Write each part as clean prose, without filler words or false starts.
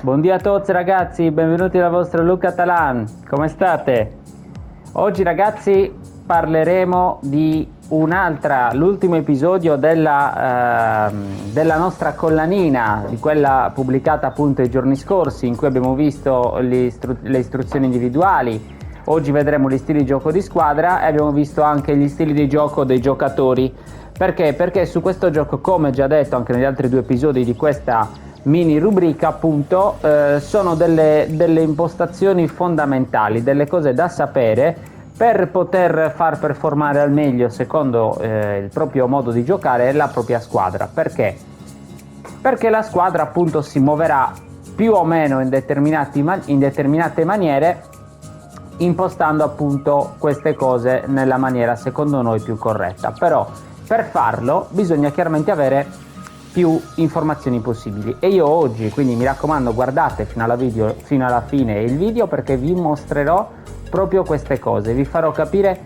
Buongiorno a tutti ragazzi, benvenuti dal vostro Luca Talan, come state? Oggi ragazzi parleremo di l'ultimo episodio della nostra collanina, di quella pubblicata appunto i giorni scorsi, in cui abbiamo visto le istruzioni individuali. Oggi vedremo gli stili di gioco di squadra e abbiamo visto anche gli stili di gioco dei giocatori. Perché? Perché su questo gioco, come già detto anche negli altri due episodi di questa mini rubrica, appunto, sono delle impostazioni fondamentali, delle cose da sapere per poter far performare al meglio, secondo il proprio modo di giocare, la propria squadra. Perché? Perché la squadra appunto si muoverà più o meno in determinate maniere, impostando appunto queste cose nella maniera secondo noi più corretta. Però per farlo bisogna chiaramente avere più informazioni possibili, e io oggi, quindi mi raccomando, guardate fino alla fine il video, perché vi mostrerò proprio queste cose, vi farò capire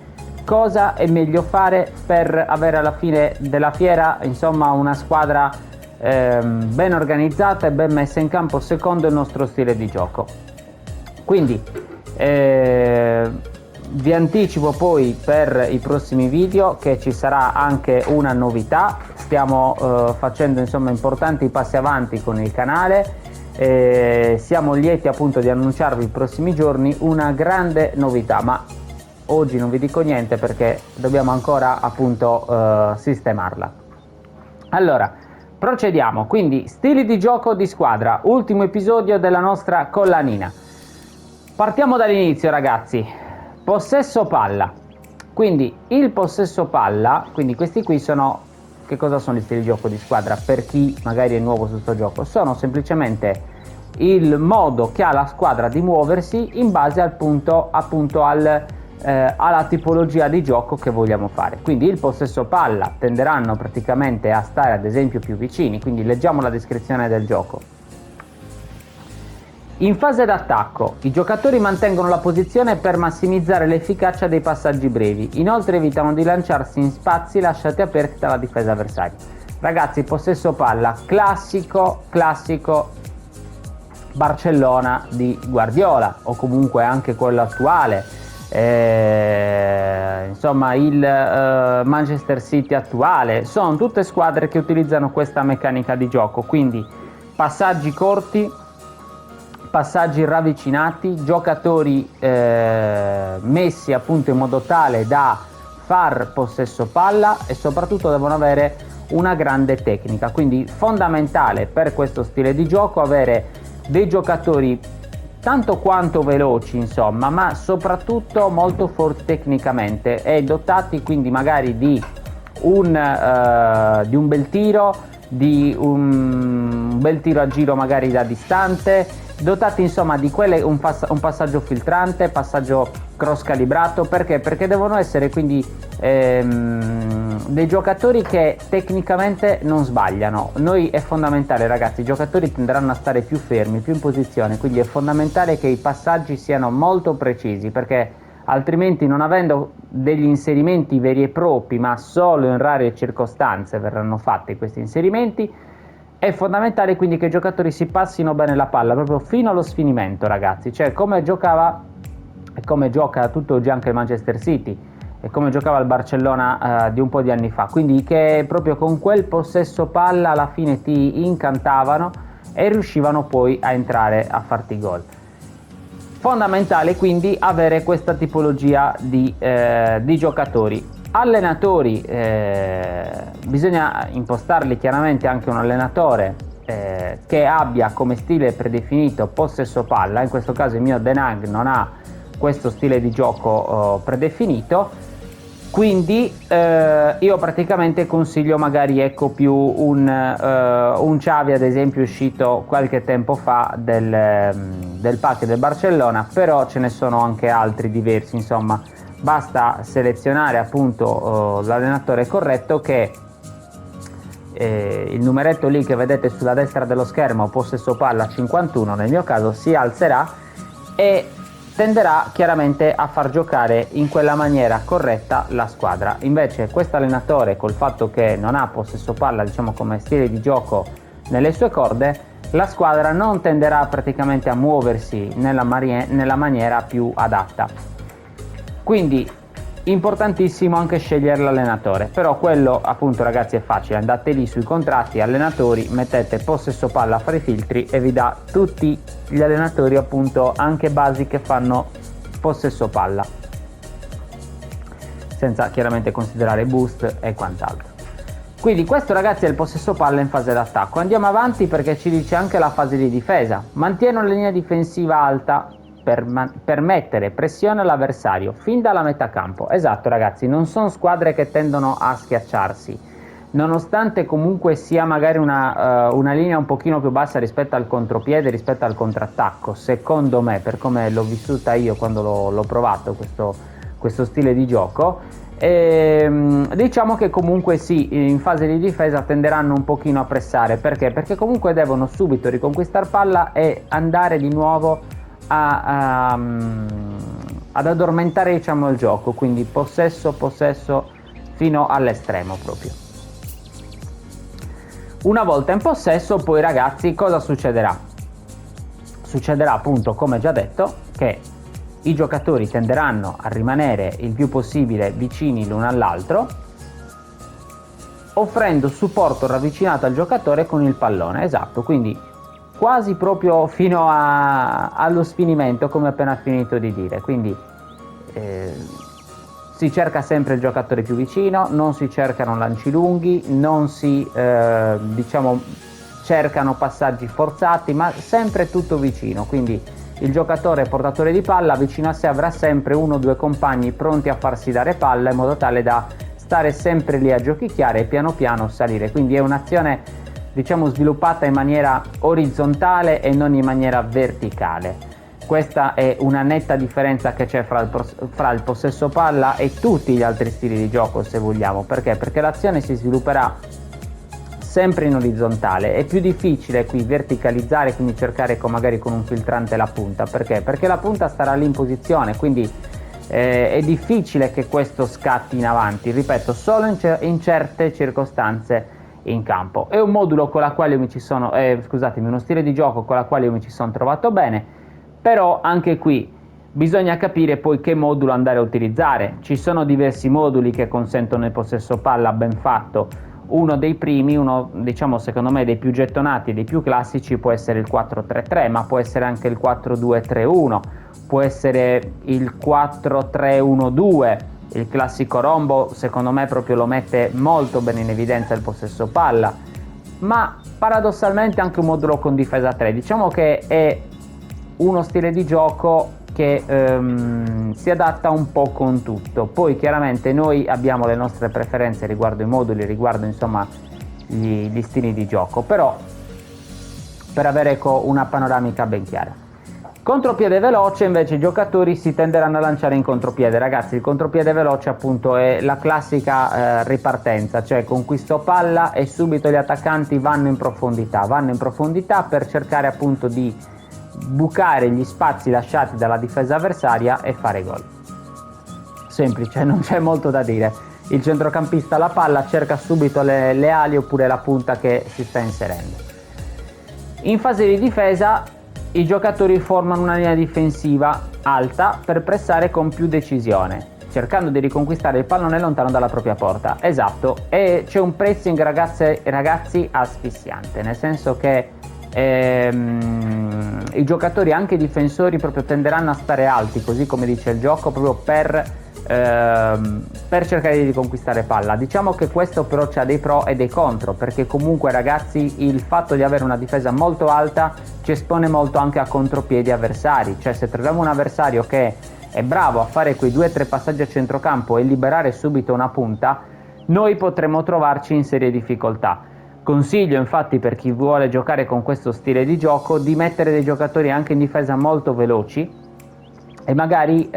cosa è meglio fare per avere alla fine della fiera, insomma, una squadra ben organizzata e ben messa in campo secondo il nostro stile di gioco. Quindi vi anticipo poi per i prossimi video che ci sarà anche una novità. Stiamo facendo insomma importanti passi avanti con il canale, siamo lieti appunto di annunciarvi i prossimi giorni una grande novità, ma oggi non vi dico niente perché dobbiamo ancora appunto sistemarla. Allora procediamo, quindi stili di gioco di squadra, ultimo episodio della nostra collanina. Partiamo dall'inizio ragazzi. Possesso palla. Quindi il possesso palla, quindi questi qui sono, che cosa sono gli stili di gioco di squadra per chi magari è nuovo su questo gioco? Sono semplicemente il modo che ha la squadra di muoversi in base appunto alla tipologia di gioco che vogliamo fare. Quindi il possesso palla tenderanno praticamente a stare ad esempio più vicini, quindi leggiamo la descrizione del gioco. In fase d'attacco, i giocatori mantengono la posizione per massimizzare l'efficacia dei passaggi brevi, inoltre evitano di lanciarsi in spazi lasciati aperti dalla difesa avversaria. Ragazzi, possesso palla, classico Barcellona di Guardiola, o comunque anche quello attuale, insomma il Manchester City attuale, sono tutte squadre che utilizzano questa meccanica di gioco, quindi passaggi corti, passaggi ravvicinati, giocatori messi appunto in modo tale da far possesso palla, e soprattutto devono avere una grande tecnica. Quindi fondamentale per questo stile di gioco avere dei giocatori tanto quanto veloci, insomma, ma soprattutto molto forti tecnicamente e dotati quindi magari di un bel tiro, di un bel tiro a giro magari da distante, dotati insomma di un passaggio filtrante, passaggio cross calibrato. Perché? Perché devono essere quindi dei giocatori che tecnicamente non sbagliano. Noi è fondamentale ragazzi, i giocatori tenderanno a stare più fermi, più in posizione, quindi è fondamentale che i passaggi siano molto precisi, perché altrimenti, non avendo degli inserimenti veri e propri, ma solo in rare circostanze verranno fatti questi inserimenti, è fondamentale quindi che i giocatori si passino bene la palla proprio fino allo sfinimento ragazzi, cioè come giocava e come gioca tutt'oggi anche il Manchester City e come giocava il Barcellona di un po' di anni fa, quindi che proprio con quel possesso palla alla fine ti incantavano e riuscivano poi a entrare a farti gol. Fondamentale quindi avere questa tipologia di giocatori. Allenatori, bisogna impostarli chiaramente anche un allenatore che abbia come stile predefinito possesso palla. In questo caso il mio The Nug non ha questo stile di gioco predefinito, quindi io praticamente consiglio magari ecco più un Xavi ad esempio, uscito qualche tempo fa del pack del Barcellona, però ce ne sono anche altri diversi, insomma basta selezionare appunto l'allenatore corretto, che il numeretto lì che vedete sulla destra dello schermo, possesso palla 51 nel mio caso, si alzerà e tenderà chiaramente a far giocare in quella maniera corretta la squadra. Invece questo allenatore, col fatto che non ha possesso palla diciamo come stile di gioco nelle sue corde, la squadra non tenderà praticamente a muoversi nella maniera più adatta. Quindi importantissimo anche scegliere l'allenatore, però quello appunto ragazzi è facile, andate lì sui contratti allenatori, mettete possesso palla a fare i filtri e vi dà tutti gli allenatori appunto anche basi che fanno possesso palla, senza chiaramente considerare boost e quant'altro. Quindi questo ragazzi è il possesso palla in fase d'attacco. Andiamo avanti perché ci dice anche la fase di difesa. Mantiene una linea difensiva alta per mettere pressione all'avversario fin dalla metà campo. Esatto ragazzi, non sono squadre che tendono a schiacciarsi, nonostante comunque sia magari una linea un pochino più bassa rispetto al contropiede, rispetto al contrattacco, secondo me, per come l'ho vissuta io quando l'ho provato questo stile di gioco. Diciamo che comunque sì, in fase di difesa tenderanno un pochino a pressare. Perché comunque devono subito riconquistare palla e andare di nuovo ad addormentare diciamo il gioco, quindi possesso fino all'estremo proprio. Una volta in possesso poi ragazzi cosa succederà? Succederà appunto, come già detto, che i giocatori tenderanno a rimanere il più possibile vicini l'uno all'altro, offrendo supporto ravvicinato al giocatore con il pallone. Esatto, quindi quasi proprio fino allo sfinimento, come ho appena finito di dire. Quindi si cerca sempre il giocatore più vicino, non si cercano lanci lunghi, non si diciamo cercano passaggi forzati, ma sempre tutto vicino. Quindi il giocatore portatore di palla vicino a sé avrà sempre uno o due compagni pronti a farsi dare palla, in modo tale da stare sempre lì a giochicchiare e piano piano salire. Quindi è un'azione diciamo sviluppata in maniera orizzontale e non in maniera verticale. Questa è una netta differenza che c'è fra il possesso palla e tutti gli altri stili di gioco, se vogliamo. Perché? Perché l'azione si svilupperà sempre in orizzontale. È più difficile qui verticalizzare, quindi cercare magari con un filtrante la punta. Perché? Perché la punta starà lì in posizione, quindi è difficile che questo scatti in avanti, ripeto, solo in certe circostanze in campo. È un modulo con la quale mi ci sono uno stile di gioco con la quale io mi ci sono trovato bene, però anche qui bisogna capire poi che modulo andare a utilizzare. Ci sono diversi moduli che consentono il possesso palla ben fatto. Uno dei primi, diciamo secondo me dei più gettonati e dei più classici, può essere il 4-3-3, ma può essere anche il 4-2-3-1, può essere il 4-3-1-2, il classico rombo secondo me proprio lo mette molto bene in evidenza il possesso palla, ma paradossalmente anche un modulo con difesa 3. Diciamo che è uno stile di gioco che si adatta un po' con tutto. Poi chiaramente noi abbiamo le nostre preferenze riguardo i moduli, riguardo insomma gli stili di gioco, però per avere una panoramica ben chiara. Contropiede veloce invece i giocatori si tenderanno a lanciare in contropiede. Ragazzi, il contropiede veloce appunto è la classica ripartenza, cioè conquisto palla e subito gli attaccanti vanno in profondità per cercare appunto di bucare gli spazi lasciati dalla difesa avversaria e fare gol. Semplice, non c'è molto da dire. Il centrocampista la palla cerca subito le ali oppure la punta che si sta inserendo. In fase di difesa i giocatori formano una linea difensiva alta per pressare con più decisione, cercando di riconquistare il pallone lontano dalla propria porta. Esatto, e c'è un pressing ragazzi asfissiante, nel senso che i giocatori, anche i difensori, proprio tenderanno a stare alti, così come dice il gioco, proprio per cercare di riconquistare palla. Diciamo che questo però c'ha dei pro e dei contro, perché comunque ragazzi il fatto di avere una difesa molto alta ci espone molto anche a contropiedi avversari. Cioè se troviamo un avversario che è bravo a fare quei 2 o 3 passaggi a centrocampo e liberare subito una punta, noi potremo trovarci in serie difficoltà. Consiglio infatti, per chi vuole giocare con questo stile di gioco, di mettere dei giocatori anche in difesa molto veloci e magari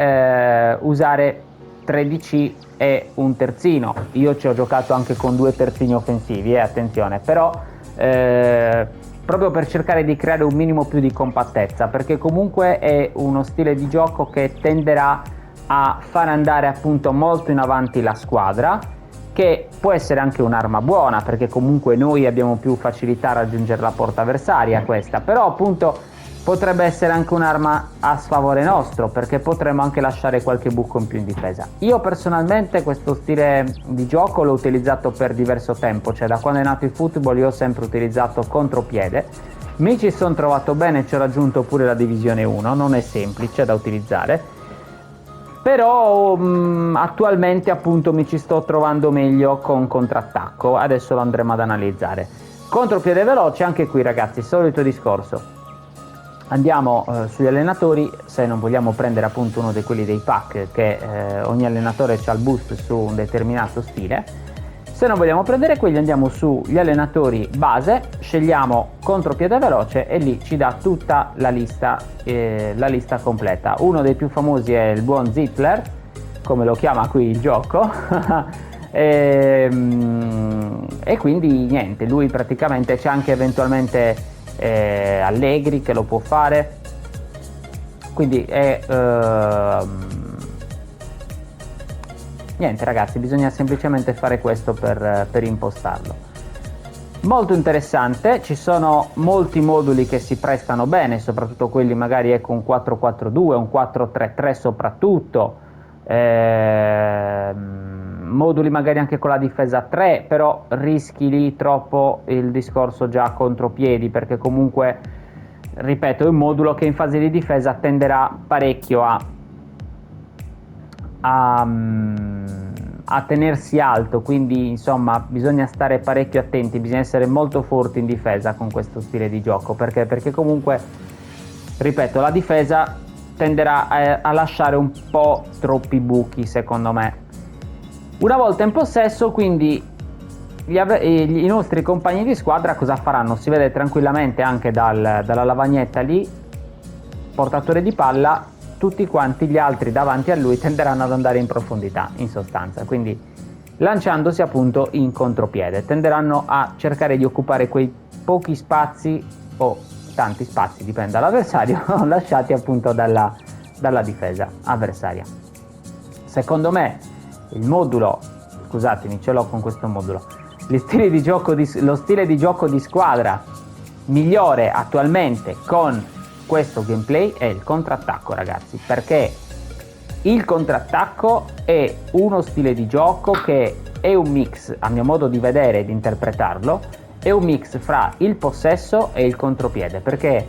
usare 13 e un terzino. Io ci ho giocato anche con 2 terzini offensivi, attenzione, però proprio per cercare di creare un minimo più di compattezza, perché comunque è uno stile di gioco che tenderà a far andare appunto molto in avanti la squadra, che può essere anche un'arma buona, perché comunque noi abbiamo più facilità a raggiungere la porta avversaria questa, però appunto potrebbe essere anche un'arma a sfavore nostro, perché potremmo anche lasciare qualche buco in più in difesa. Io personalmente questo stile di gioco l'ho utilizzato per diverso tempo, cioè da quando è nato il football io ho sempre utilizzato contropiede, mi ci sono trovato bene, ci ho raggiunto pure la divisione 1, non è semplice da utilizzare, però attualmente appunto mi ci sto trovando meglio con contrattacco, adesso lo andremo ad analizzare. Contropiede veloce, anche qui ragazzi, solito discorso, andiamo sugli allenatori, se non vogliamo prendere appunto uno di quelli dei pack che ogni allenatore ha il boost su un determinato stile, se non vogliamo prendere quelli andiamo sugli allenatori base, scegliamo contropiede veloce e lì ci dà tutta la lista completa. Uno dei più famosi è il buon Zittler, come lo chiama qui il gioco, e quindi niente, lui praticamente c'è anche eventualmente Allegri che lo può fare, quindi è niente ragazzi, bisogna semplicemente fare questo per impostarlo. Molto interessante, ci sono molti moduli che si prestano bene, soprattutto quelli magari ecco un 4-4-2, un 4-3-3 soprattutto, moduli magari anche con la difesa 3, però rischi lì troppo il discorso già contropiedi, perché comunque ripeto è un modulo che in fase di difesa tenderà parecchio a tenersi alto, quindi insomma bisogna stare parecchio attenti, bisogna essere molto forti in difesa con questo stile di gioco, perché comunque ripeto la difesa tenderà a lasciare un po' troppi buchi secondo me. Una volta in possesso quindi i nostri compagni di squadra cosa faranno? Si vede tranquillamente anche dalla lavagnetta lì, portatore di palla, tutti quanti gli altri davanti a lui tenderanno ad andare in profondità in sostanza, quindi lanciandosi appunto in contropiede tenderanno a cercare di occupare quei pochi spazi o tanti spazi, dipende dall'avversario, lasciati appunto dalla difesa avversaria. Secondo me il modulo, scusatemi ce l'ho con questo modulo, lo stile di gioco di squadra migliore attualmente con questo gameplay è il contrattacco ragazzi, perché il contrattacco è uno stile di gioco che è un mix, a mio modo di vedere e di interpretarlo, è un mix fra il possesso e il contropiede, perché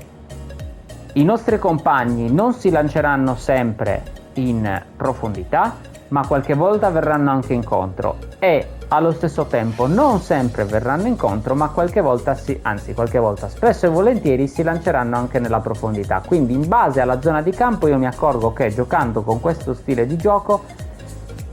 i nostri compagni non si lanceranno sempre in profondità, ma qualche volta verranno anche incontro e allo stesso tempo non sempre verranno incontro, ma qualche volta spesso e volentieri si lanceranno anche nella profondità. Quindi in base alla zona di campo io mi accorgo che giocando con questo stile di gioco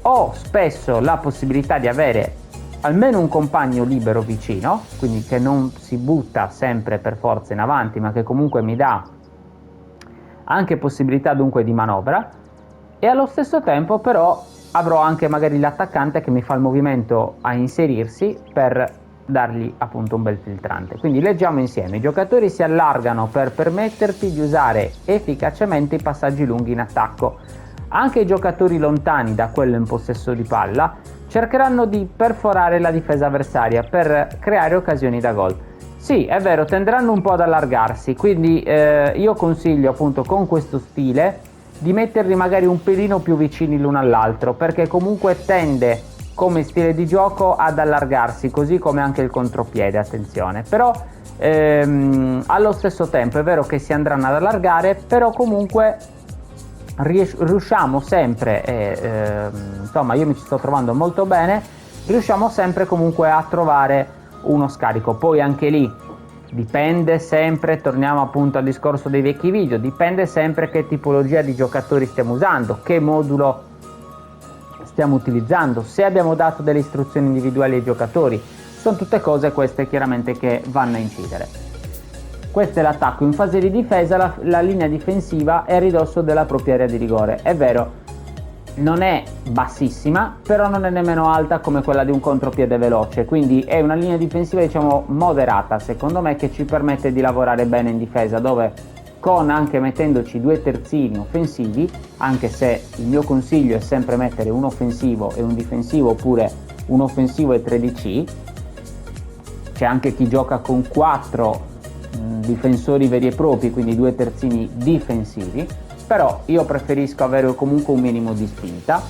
ho spesso la possibilità di avere almeno un compagno libero vicino, quindi che non si butta sempre per forza in avanti, ma che comunque mi dà anche possibilità dunque di manovra, e allo stesso tempo però avrò anche magari l'attaccante che mi fa il movimento a inserirsi per dargli appunto un bel filtrante. Quindi leggiamo insieme: i giocatori si allargano per permetterti di usare efficacemente i passaggi lunghi in attacco. Anche i giocatori lontani da quello in possesso di palla cercheranno di perforare la difesa avversaria per creare occasioni da gol. Sì, è vero, tenderanno un po' ad allargarsi, quindi io consiglio appunto con questo stile di metterli magari un pelino più vicini l'uno all'altro, perché comunque tende come stile di gioco ad allargarsi, così come anche il contropiede, attenzione. Però allo stesso tempo è vero che si andranno ad allargare, però comunque riusciamo sempre, insomma io mi ci sto trovando molto bene, riusciamo sempre comunque a trovare uno scarico. Poi anche lì dipende sempre, torniamo appunto al discorso dei vecchi video, dipende sempre che tipologia di giocatori stiamo usando, che modulo stiamo utilizzando, se abbiamo dato delle istruzioni individuali ai giocatori. Sono tutte cose queste chiaramente che vanno a incidere. Questo è l'attacco. In fase di difesa la linea difensiva è a ridosso della propria area di rigore. È vero, non è bassissima, però non è nemmeno alta come quella di un contropiede veloce, quindi è una linea difensiva diciamo moderata, secondo me, che ci permette di lavorare bene in difesa, dove con anche mettendoci due terzini offensivi, anche se il mio consiglio è sempre mettere un offensivo e un difensivo, oppure un offensivo e 3 DC. C'è anche chi gioca con 4 difensori veri e propri, quindi 2 terzini difensivi, però io preferisco avere comunque un minimo di spinta.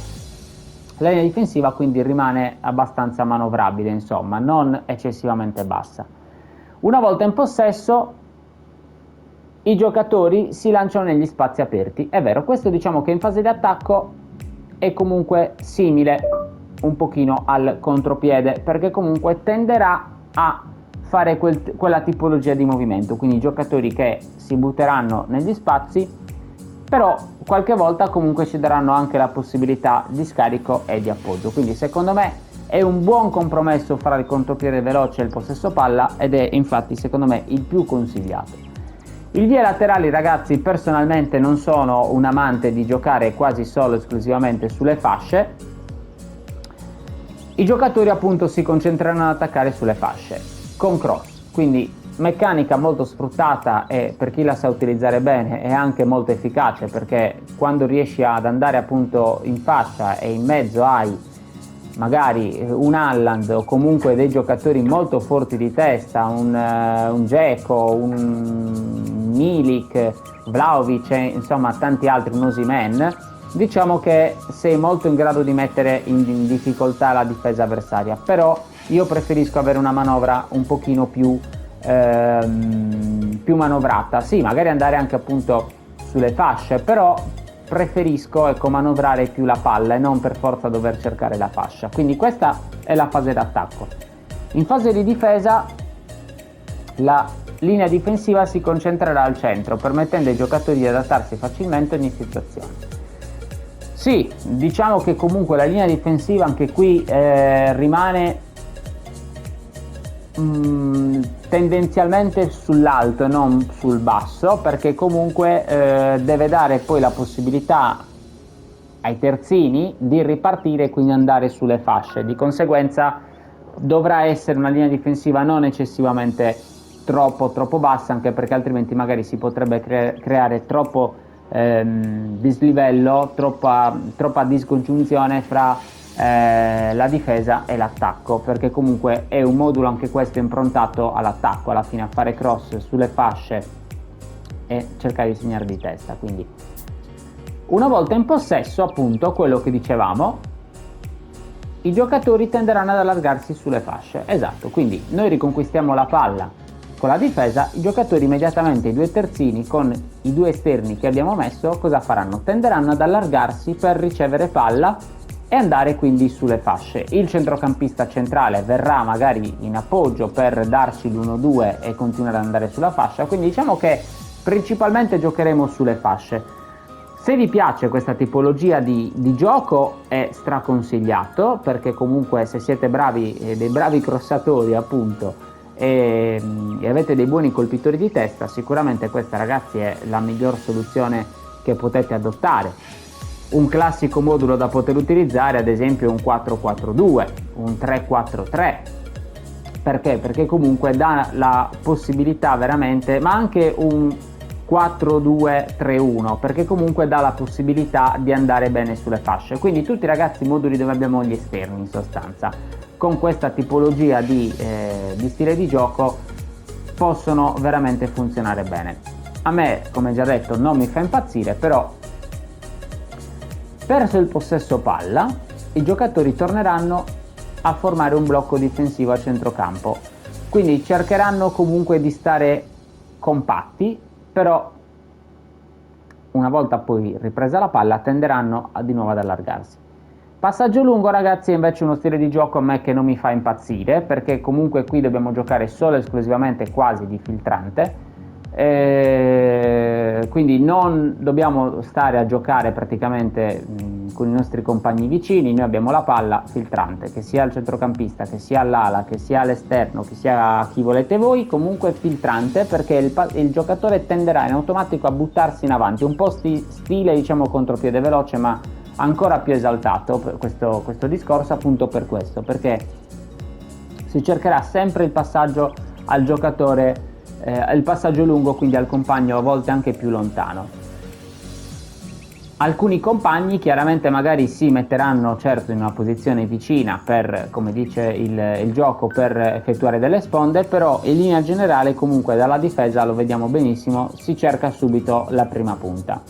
La linea difensiva quindi rimane abbastanza manovrabile, insomma, non eccessivamente bassa. Una volta in possesso, i giocatori si lanciano negli spazi aperti. È vero, questo diciamo che in fase di attacco è comunque simile un pochino al contropiede, perché comunque tenderà a fare quella tipologia di movimento, quindi i giocatori che si butteranno negli spazi, però qualche volta comunque ci daranno anche la possibilità di scarico e di appoggio. Quindi secondo me è un buon compromesso fra il contropiede veloce e il possesso palla, ed è infatti secondo me il più consigliato. I vie laterali, ragazzi, personalmente non sono un amante di giocare quasi solo esclusivamente sulle fasce. I giocatori appunto si concentreranno ad attaccare sulle fasce con cross, quindi meccanica molto sfruttata, e per chi la sa utilizzare bene è anche molto efficace, perché quando riesci ad andare appunto in fascia e in mezzo hai magari un Haaland o comunque dei giocatori molto forti di testa, un Dzeko, un Milik, Vlahovic, insomma tanti altri, un Osimhen, diciamo che sei molto in grado di mettere in difficoltà la difesa avversaria. Però io preferisco avere una manovra un pochino più manovrata, sì, magari andare anche appunto sulle fasce, però preferisco manovrare più la palla e non per forza dover cercare la fascia. Quindi questa è la fase d'attacco. In fase di difesa la linea difensiva si concentrerà al centro, permettendo ai giocatori di adattarsi facilmente a ogni situazione. Sì, diciamo che comunque la linea difensiva anche qui rimane tendenzialmente sull'alto e non sul basso, perché comunque deve dare poi la possibilità ai terzini di ripartire e quindi andare sulle fasce. Di conseguenza dovrà essere una linea difensiva non eccessivamente troppo bassa, anche perché altrimenti magari si potrebbe creare troppo dislivello, troppa discongiunzione fra la difesa e l'attacco, perché comunque è un modulo anche questo improntato all'attacco, alla fine a fare cross sulle fasce e cercare di segnare di testa. Quindi una volta in possesso, appunto, quello che dicevamo, i giocatori tenderanno ad allargarsi sulle fasce. Esatto, quindi noi riconquistiamo la palla con la difesa, i giocatori immediatamente, i 2 terzini con i 2 esterni che abbiamo messo, cosa faranno? Tenderanno ad allargarsi per ricevere palla e andare quindi sulle fasce. Il centrocampista centrale verrà magari in appoggio per darci l'1-2 e continuare ad andare sulla fascia, quindi diciamo che principalmente giocheremo sulle fasce. Se vi piace questa tipologia di gioco è straconsigliato, perché comunque se siete bravi, dei bravi crossatori appunto, e avete dei buoni colpitori di testa, sicuramente questa, ragazzi, è la miglior soluzione che potete adottare. Un classico modulo da poter utilizzare ad esempio è un 4-4-2, un 3-4-3. Perché? Perché comunque dà la possibilità veramente, ma anche un 4-2-3-1, perché comunque dà la possibilità di andare bene sulle fasce. Quindi tutti, ragazzi, i moduli dove abbiamo gli esterni, in sostanza, con questa tipologia di stile di gioco possono veramente funzionare bene. A me, come già detto, non mi fa impazzire, però perso il possesso palla, i giocatori torneranno a formare un blocco difensivo a centrocampo, quindi cercheranno comunque di stare compatti, però una volta poi ripresa la palla tenderanno di nuovo ad allargarsi. Passaggio lungo, ragazzi, è invece uno stile di gioco a me che non mi fa impazzire, perché comunque qui dobbiamo giocare solo e esclusivamente quasi di filtrante, quindi non dobbiamo stare a giocare praticamente con i nostri compagni vicini. Noi abbiamo la palla, filtrante, che sia il centrocampista, che sia l'ala, che sia all'esterno, che sia chi volete voi, comunque filtrante, perché il giocatore tenderà in automatico a buttarsi in avanti, un po' stile diciamo contropiede veloce, ma ancora più esaltato per questo discorso, appunto per questo, perché si cercherà sempre il passaggio al giocatore, il passaggio lungo, quindi al compagno, a volte anche più lontano. Alcuni compagni chiaramente magari si metteranno certo in una posizione vicina per, come dice il gioco, per effettuare delle sponde, però in linea generale comunque dalla difesa lo vediamo benissimo, si cerca subito la prima punta.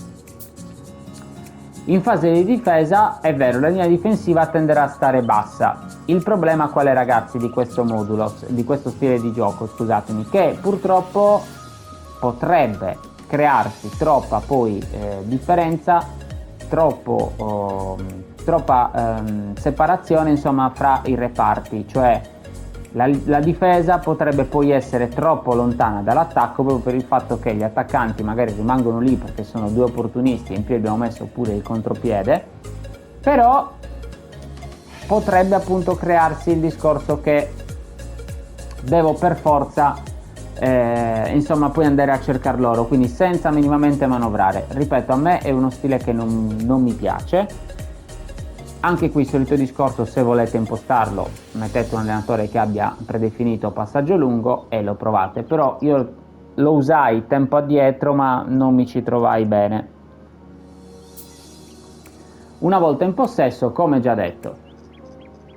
In fase di difesa è vero, la linea difensiva tenderà a stare bassa. Il problema qual è, ragazzi, di questo modulo, di questo stile di gioco, scusatemi, che purtroppo potrebbe crearsi troppa poi differenza, troppa separazione insomma fra i reparti, cioè la difesa potrebbe poi essere troppo lontana dall'attacco proprio per il fatto che gli attaccanti magari rimangono lì perché sono due opportunisti e in più abbiamo messo pure il contropiede, però potrebbe appunto crearsi il discorso che devo per forza insomma poi andare a cercare loro, quindi senza minimamente manovrare. Ripeto, a me è uno stile che non mi piace. Anche qui solito discorso, se volete impostarlo mettete un allenatore che abbia predefinito passaggio lungo e lo provate, però io lo usai tempo addietro ma non mi ci trovai bene. Una volta in possesso, come già detto,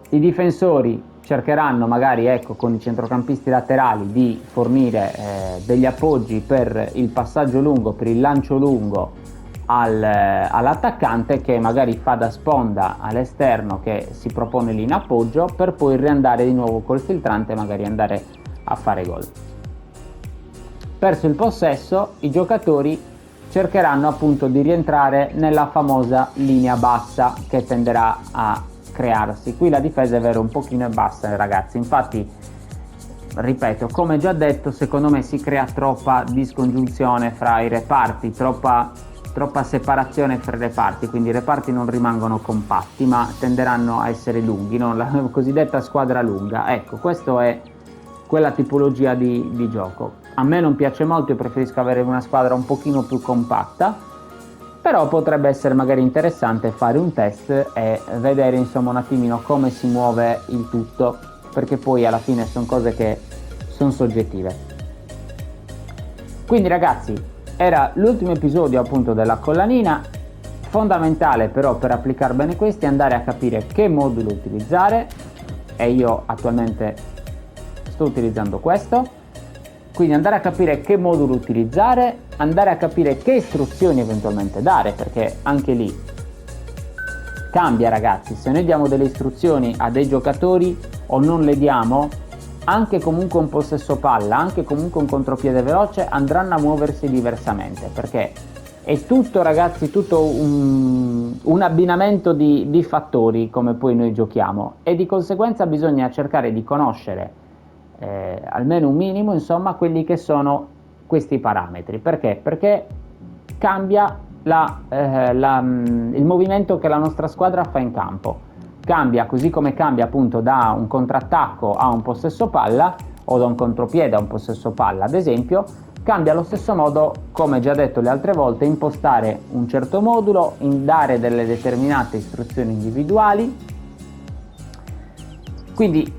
i difensori cercheranno magari, ecco, con i centrocampisti laterali di fornire degli appoggi per il passaggio lungo, per il lancio lungo all'attaccante, che magari fa da sponda all'esterno, che si propone lì in appoggio, per poi riandare di nuovo col filtrante e magari andare a fare gol. Perso il possesso, i giocatori cercheranno appunto di rientrare nella famosa linea bassa che tenderà a crearsi. Qui la difesa è vero un pochino bassa, ragazzi, infatti ripeto, come già detto, secondo me si crea troppa discongiunzione fra i reparti, troppa separazione fra i reparti, quindi i reparti non rimangono compatti ma tenderanno a essere lunghi, no? La cosiddetta squadra lunga. Ecco, questa è quella tipologia di gioco. A me non piace molto, io preferisco avere una squadra un pochino più compatta, però potrebbe essere magari interessante fare un test e vedere insomma un attimino come si muove il tutto, perché poi alla fine sono cose che sono soggettive. Quindi ragazzi, era l'ultimo episodio appunto della collanina. Fondamentale però per applicare bene questi è andare a capire che modulo utilizzare, e io attualmente sto utilizzando questo, quindi andare a capire che modulo utilizzare, andare a capire che istruzioni eventualmente dare, perché anche lì cambia, ragazzi. Se noi diamo delle istruzioni a dei giocatori o non le diamo, anche comunque un possesso palla, anche comunque un contropiede veloce, andranno a muoversi diversamente, perché è tutto, ragazzi, tutto un abbinamento di fattori come poi noi giochiamo, e di conseguenza bisogna cercare di conoscere almeno un minimo, insomma, quelli che sono questi parametri. Perché? Perché cambia il movimento che la nostra squadra fa in campo. Cambia, così come cambia appunto da un contrattacco a un possesso palla o da un contropiede a un possesso palla, ad esempio, cambia allo stesso modo, come già detto le altre volte, impostare un certo modulo, dare delle determinate istruzioni individuali, quindi,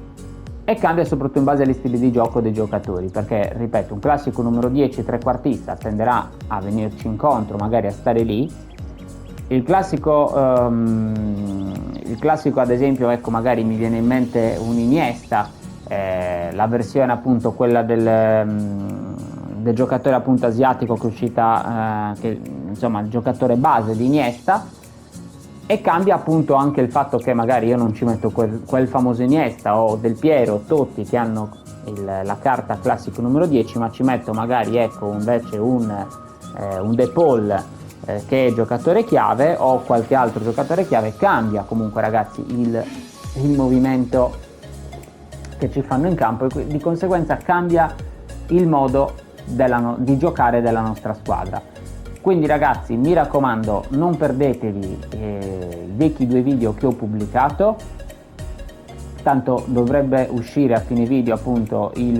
e cambia soprattutto in base agli stili di gioco dei giocatori, perché ripeto, un classico numero 10 trequartista tenderà a venirci incontro, magari a stare lì. Il classico ad esempio, ecco, magari mi viene in mente un Iniesta, la versione appunto quella del giocatore appunto asiatico che è uscita, che insomma il giocatore base di Iniesta, e cambia appunto anche il fatto che magari io non ci metto quel famoso Iniesta o Del Piero, Totti, che hanno la carta classico numero 10, ma ci metto magari, ecco, invece un De Paul, che è giocatore chiave, o qualche altro giocatore chiave. Cambia comunque, ragazzi, il movimento che ci fanno in campo, e di conseguenza cambia il modo di giocare della nostra squadra. Quindi ragazzi, mi raccomando, non perdetevi i vecchi 2 video che ho pubblicato, tanto dovrebbe uscire a fine video appunto il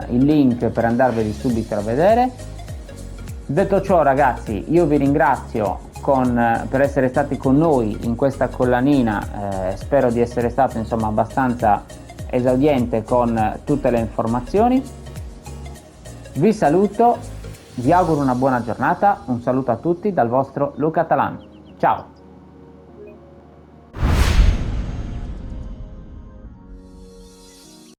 link per andarveli subito a vedere. Detto ciò, ragazzi, io vi ringrazio per essere stati con noi in questa collanina, spero di essere stato insomma abbastanza esaudiente con tutte le informazioni. Vi saluto Vi auguro una buona giornata, un saluto a tutti dal vostro Luca Talan. Ciao!